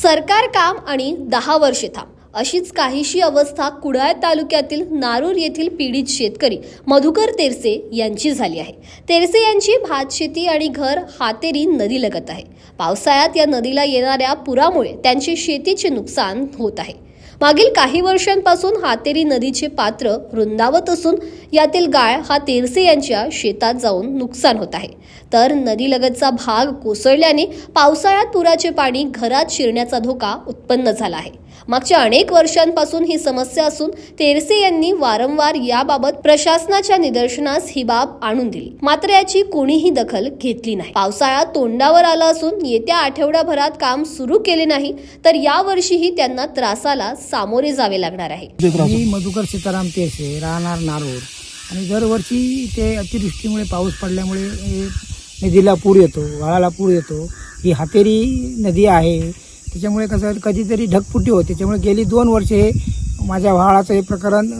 सरकार काम आणि 10 वर्षे थांब अशीच काहीशी अवस्था कुडाळ तालुक्यातील नारूर येथील पीडित शेतकरी मधुकर तेरसे यांची झाली आहे। तेरसे यांची भातशेती आणि घर हातेरी नदीलगत आहे। पावसाळ्यात या नदीला येणाऱ्या पुरामुळे त्यांचे शेतीचे नुकसान होत आहे। मागील काही वर्षांपासून हातेरी नदीचे पात्र रुंदावत असून यातील गाळ हा तेरसे यांच्या शेतात जाऊन नुकसान होत आहे। तर नदीलगतचा भाग कोसळल्याने पावसाळ्यात पुराचे पाणी घरात शिरण्याचा धोका उत्पन्न झाला आहे। मागच्या अनेक वर्षांपासून ही समस्या असून तेरसे यांनी वारंवार याबाबत प्रशासनाच्या निदर्शनास ही बाब आणून दिली, मात्र याची कोणीही दखल घेतली नाही। पावसाळा तोंडावर आला असून येत्या आठवड्याभरात काम सुरू केले नाही तर यावर्षीही त्यांना त्रासाला सामोरे जावे लागणार आहे। मी मधुकर सीताराम तेरसे, राहणार नारूर, आणि दरवर्षी ते अतिवृष्टीमुळे पाऊस पडल्यामुळे नदीला पूर येतो, वाळाला पूर येतो। ही हातेरी नदी आहे, त्याच्यामुळे कसं कधीतरी ढगफुटी होते। त्याच्यामुळे गेली 2 वर्षे माझ्या व्हाळाचं हे प्रकरण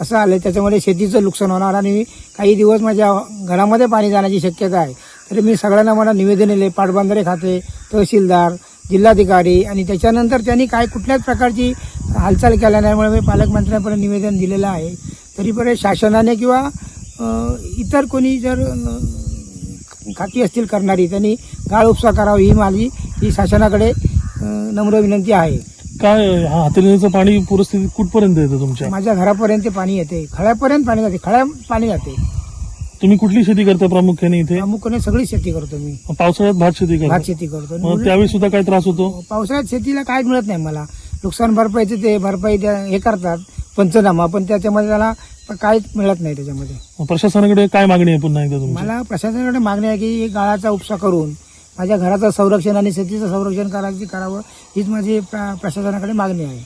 असं आलं, त्याच्यामुळे शेतीचं नुकसान होणार आणि काही दिवस माझ्या घरामध्ये पाणी जाण्याची शक्यता आहे। तरी मी सगळ्यांना मला निवेदन दिले, पाटबंधारे खाते, तहसीलदार, जिल्हाधिकारी, आणि त्याच्यानंतर त्यांनी काय कुठल्याच प्रकारची हालचाल केल्या नाहीमुळे मी पालकमंत्र्यांपर्यंत निवेदन दिलेलं आहे। तरीपर्यंत शासनाने किंवा इतर कोणी जर खाती असतील करणारी त्यांनी गाळ उपसा करावी ही शासनाकडे नम्र विनंती आहे। काय हातेरीचं पाणी पूरस्थिती कुठपर्यंत येते तुमच्या? माझ्या घरापर्यंत पाणी येते, खळ्यापर्यंत पाणी जाते, खळ्या पाणी जाते। तुम्ही कुठली शेती करता प्रामुख्याने इथे? प्रामुख्याने सगळी शेती करतो मी। पावसाळ्यात भात शेती करता? भात शेती करतो। मग त्यावेळी सुद्धा काय त्रास होतो? पावसाळ्यात शेतीला काय मिळत नाही मला, नुकसान भरपाईचे ते भरपाई हे करतात पंचनामा, पण त्याच्यामध्ये त्याला काहीच मिळत नाही। त्याच्यामध्ये प्रशासनाकडे काय मागणी आहे पुन्हा एकदा तुमची? मला प्रशासनाकडे मागणी आहे की गाळाचा उपसा करून माझ्या घराचं संरक्षण आणि शेतीचं संरक्षण करावं, हीच माझी प्रशासनाकडे मागणी आहे।